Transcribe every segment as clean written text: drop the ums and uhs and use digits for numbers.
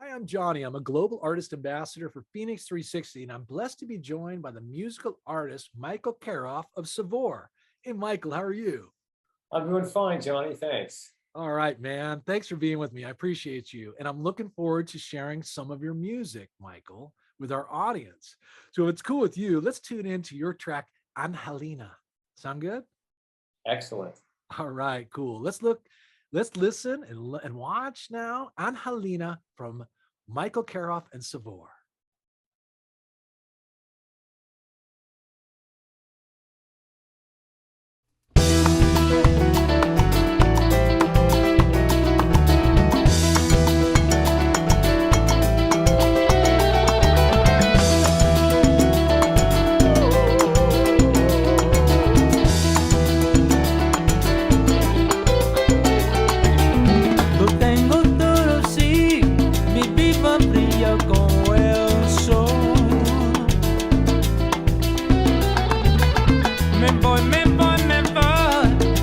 Hi, I'm Johnny. I'm a global artist ambassador for FENIX360, and I'm blessed to be joined by the musical artist Michael CAROFF of SAVOR. Hey, Michael, how are you? I'm doing fine, Johnny. Thanks. All right, man. Thanks for being with me. I appreciate you. And I'm looking forward to sharing some of your music, Michael, with our audience. So if it's cool with you, let's tune into your track, Angelina. Sound good? Excellent. All right, cool. Let's listen and watch now Angelina from Michael CAROFF and SAVOR. Lo tengo todo, sí, mi vida brilla como el sol. Me voy,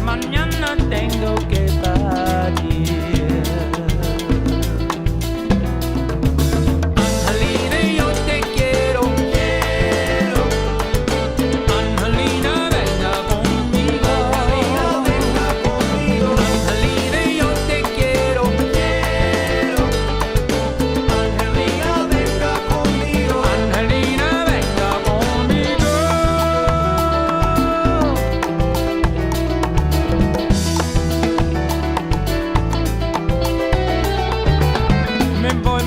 mañana tengo que partir. Angelina, yo te quiero, quiero. Angelina, venga conmigo. Angelina, venga conmigo. Angelina, yo te quiero, quiero. Angelina, venga conmigo. Angelina, venga conmigo. Me voy,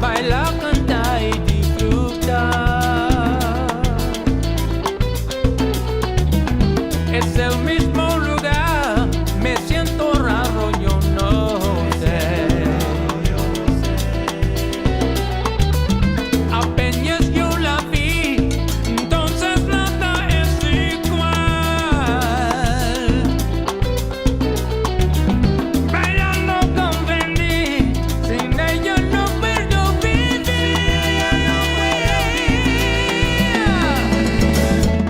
baila, canta y disfruta. Es el mismo lugar, me siento raro, yo no sé. Apenas yo la vi, entonces nada es igual. Bailando comprendí, sin ella no puedo vivir.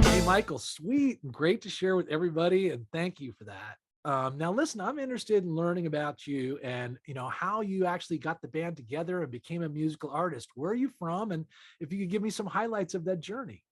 Hey, Michael, sweet and great to share with everybody, and thank you for that. Now, listen, I'm interested in learning about you and how you actually got the band together and became a musical artist. Where are you from, and if you could give me some highlights of that journey.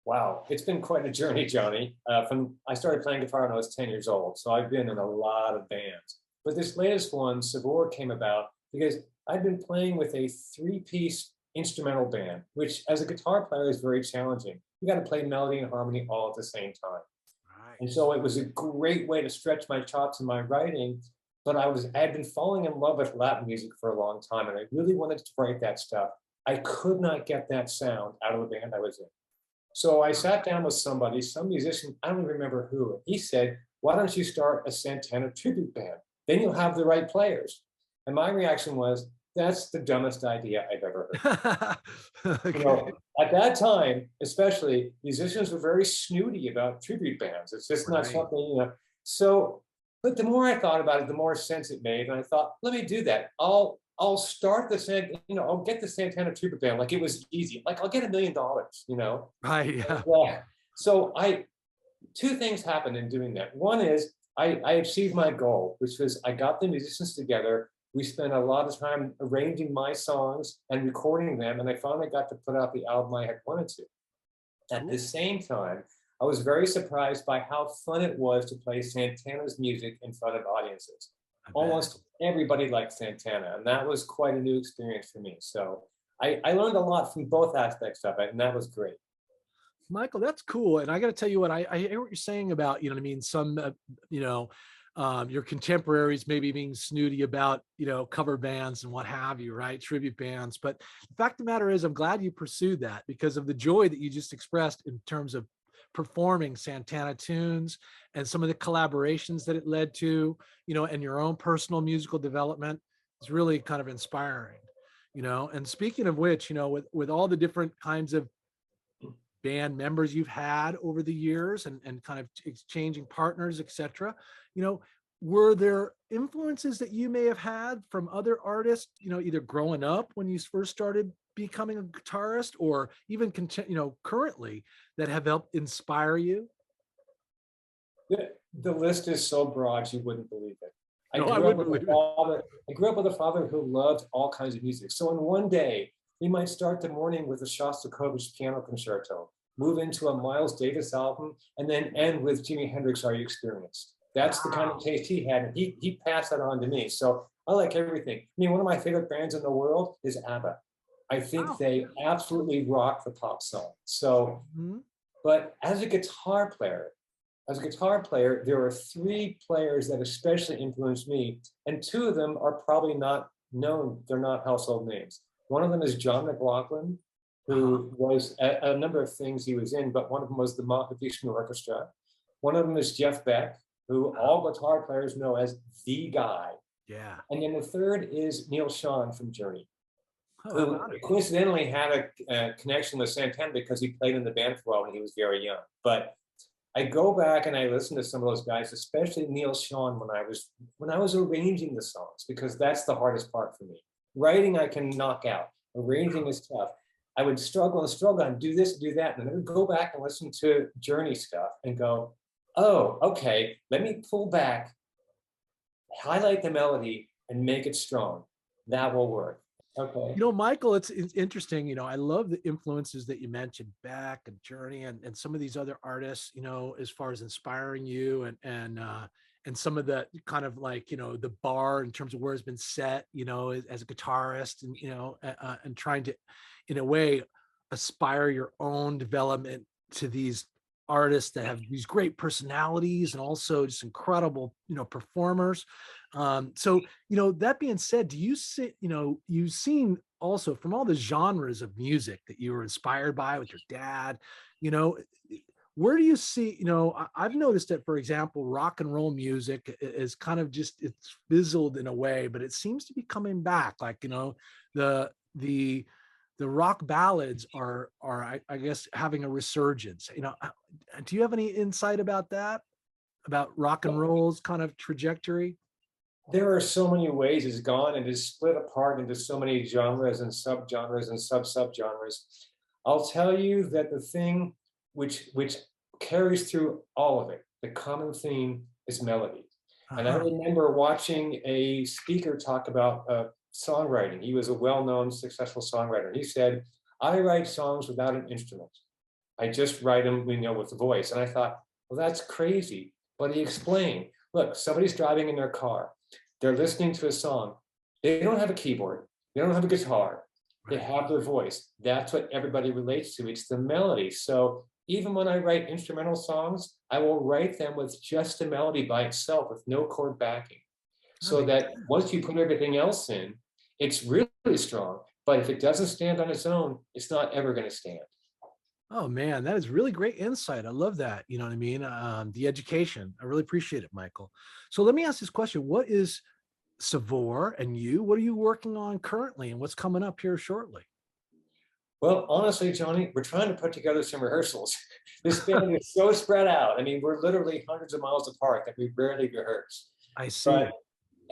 Wow, it's been quite a journey, Johnny. From I started playing guitar when I was 10 years old, so I've been in a lot of bands. But this latest one, SAVOR, came about because I'd been playing with a three-piece instrumental band, which as a guitar player is very challenging. You got to play melody and harmony all at the same time. And Right. so it was a great way to stretch my chops in my writing. But I had been falling in love with Latin music for a long time, and I really wanted to write that stuff. I could not get that sound out of the band I was in. So I sat down with somebody, some musician, I don't even remember who, and he said, "Why don't you start a Santana tribute band? Then you'll have the right players." And my reaction was, "That's the dumbest idea I've ever heard." You Okay. know, at that time, especially, musicians were very snooty about tribute bands. It's just not Right. something. So, but the more I thought about it, the more sense it made. And I thought, let me do that. I'll start I'll get the Santana tribute band like it was easy. Like I'll get $1 million. Right. Yeah. Yeah. So two things happened in doing that. One is I achieved my goal, which was I got the musicians together. We spent a lot of time arranging my songs and recording them, and I finally got to put out the album I had wanted to. At the Cool. same time, I was very surprised by how fun it was to play Santana's music in front of audiences. I bet. Almost everybody liked Santana, and that was quite a new experience for me. So I learned a lot from both aspects of it, and that was great. Michael, that's cool. And I got to tell you what, I hear what you're saying about, what I mean, some, you know, your contemporaries maybe being snooty about, cover bands and what have you, right? Tribute bands. But the fact of the matter is, I'm glad you pursued that because of the joy that you just expressed in terms of performing Santana tunes and some of the collaborations that it led to, and your own personal musical development. Is really kind of inspiring, and speaking of which, with all the different kinds of band members you've had over the years and kind of exchanging partners, etc. You know, were there influences that you may have had from other artists, either growing up when you first started becoming a guitarist or even currently that have helped inspire you? The list is so broad you wouldn't believe it. No, I wouldn't believe it. I grew up with a father who loved all kinds of music. So in one day, we might start the morning with a Shostakovich piano concerto, move into a Miles Davis album, and then end with Jimi Hendrix, Are You Experienced? That's the kind of taste he had, and he passed that on to me. So I like everything. I mean, one of my favorite bands in the world is ABBA. I think they absolutely rock the pop song. So, but as a guitar player, there are 3 players that especially influenced me, and 2 of them are probably not known. They're not household names. One of them is John McLaughlin, who was a number of things he was in, but one of them was the Mahavishnu Orchestra. One of them is Jeff Beck, who all guitar players know as the guy. Yeah. And then the third is Neil Schon from Journey, who coincidentally had a connection with Santana because he played in the band for a while when he was very young. But I go back and I listen to some of those guys, especially Neil Schon, when I was arranging the songs, because that's the hardest part for me. Writing I can knock out. Arranging is tough. I would struggle and do this, do that, and then I would go back and listen to Journey stuff and go, oh, okay, let me pull back, highlight the melody, and make it strong. That will work. Okay. You know, Michael, it's interesting. You know, I love the influences that you mentioned, Beck and Journey, and some of these other artists. You know, as far as inspiring you, and some of the kind of like, you know, the bar in terms of where it's been set. You know, as a guitarist, and you know, and trying to, in a way, aspire your own development to these artists that have these great personalities and also just incredible, you know, performers. So, you know, that being said, do you see, you know, you've seen also from all the genres of music that you were inspired by with your dad, you know, where do you see, you know, I've noticed that, for example, rock and roll music is kind of just, it's fizzled in a way, but it seems to be coming back. Like, you know, the rock ballads are I guess having a resurgence. You know, do you have any insight about that, about rock and roll's kind of trajectory? There are so many ways it's gone and is split apart into so many genres and subgenres and sub-subgenres. I'll tell you that the thing which carries through all of it, the common theme, is melody. And I remember watching a speaker talk about songwriting. He was a well-known, successful songwriter. He said, I write songs without an instrument. I just write them, you know, with the voice. And I thought, well, that's crazy. But he explained, look, somebody's driving in their car. They're listening to a song. They don't have a keyboard. They don't have a guitar. They have their voice. That's what everybody relates to. It's the melody. So even when I write instrumental songs, I will write them with just a melody by itself with no chord backing. So that once you put everything else in, it's really strong. But if it doesn't stand on its own, it's not ever going to stand. Oh man, that is really great insight. I love that. You know what I mean? The education. I really appreciate it, Michael. So let me ask this question. What is SAVOR, and you? What are you working on currently, and what's coming up here shortly? Well, honestly, Johnny, we're trying to put together some rehearsals. This band is so spread out. I mean, we're literally hundreds of miles apart that we rarely rehearse. I see. But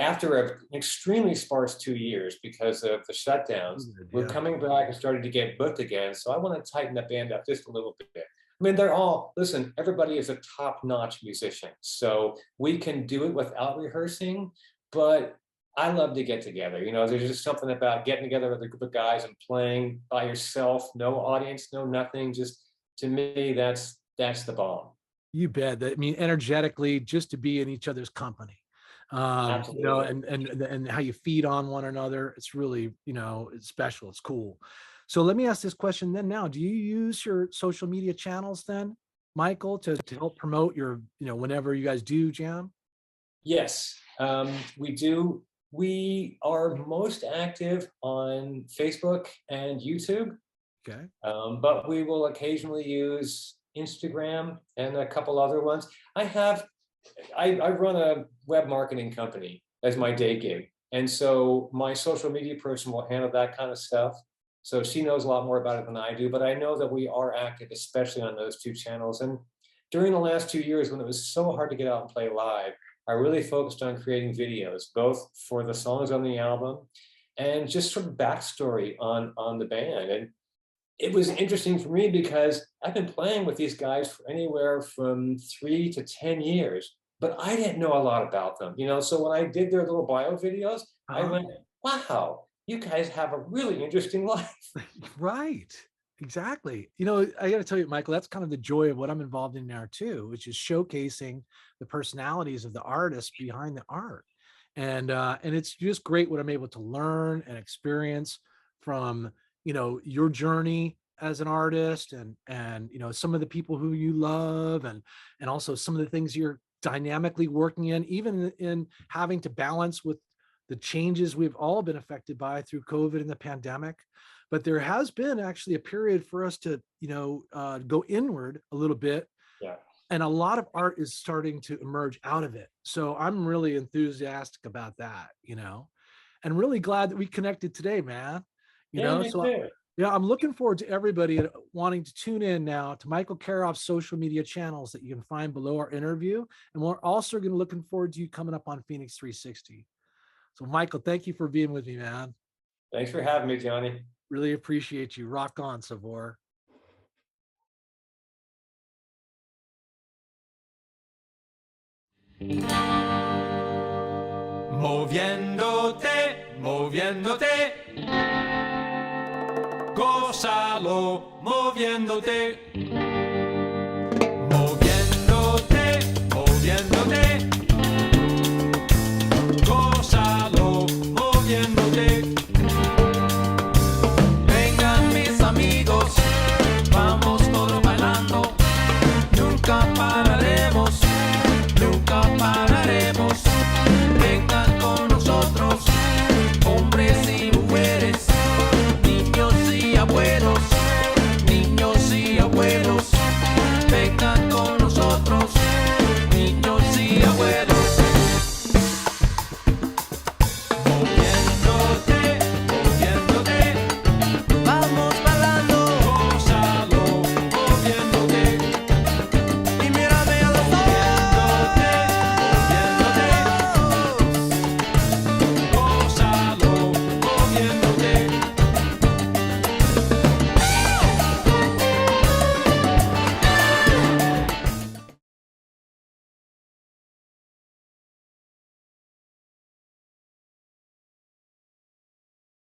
after an extremely sparse 2 years because of the shutdowns, we're coming back and starting to get booked again. So I want to tighten the band up just a little bit. I mean, listen, everybody is a top-notch musician. So we can do it without rehearsing, but I love to get together. You know, there's just something about getting together with a group of guys and playing by yourself, no audience, no nothing. Just, to me, that's the bomb. You bet. I mean, energetically, just to be in each other's company. You know, and how you feed on one another. It's really, you know, it's special. It's cool. So let me ask this question then now. Do you use your social media channels then, Michael, to help promote your, you know, whenever you guys do jam? Yes, we do. We are most active on Facebook and YouTube. Okay. But we will occasionally use Instagram and a couple other ones. I run a web marketing company as my day gig. And so my social media person will handle that kind of stuff. So she knows a lot more about it than I do, but I know that we are active, especially on those 2 channels. And during the last 2 years, when it was so hard to get out and play live, I really focused on creating videos, both for the songs on the album and just sort of backstory on the band. And it was interesting for me because I've been playing with these guys for anywhere from 3 to 10 years. but I didn't know a lot about them, you know? So when I did their little bio videos, I Uh-huh. went, wow, you guys have a really interesting life. Right. Exactly. You know, I got to tell you, Michael, that's kind of the joy of what I'm involved in now too, which is showcasing the personalities of the artists behind the art. And it's just great what I'm able to learn and experience from, your journey as an artist and some of the people who you love and also some of the things you're dynamically working in, even in having to balance with the changes we've all been affected by through COVID and the pandemic. But there has been actually a period for us to, go inward a little bit, Yeah. and a lot of art is starting to emerge out of it. So I'm really enthusiastic about that, and really glad that we connected today, man. Yeah, me So too. yeah, I'm looking forward to everybody wanting to tune in now to Michael Caroff's social media channels that you can find below our interview. And we're also going to looking forward to you coming up on Phoenix 360. So Michael, thank you for being with me, man. Thanks for having me, Johnny. Really appreciate you. Rock on, Savor. Moviéndote, moviéndote, gózalo, moviéndote.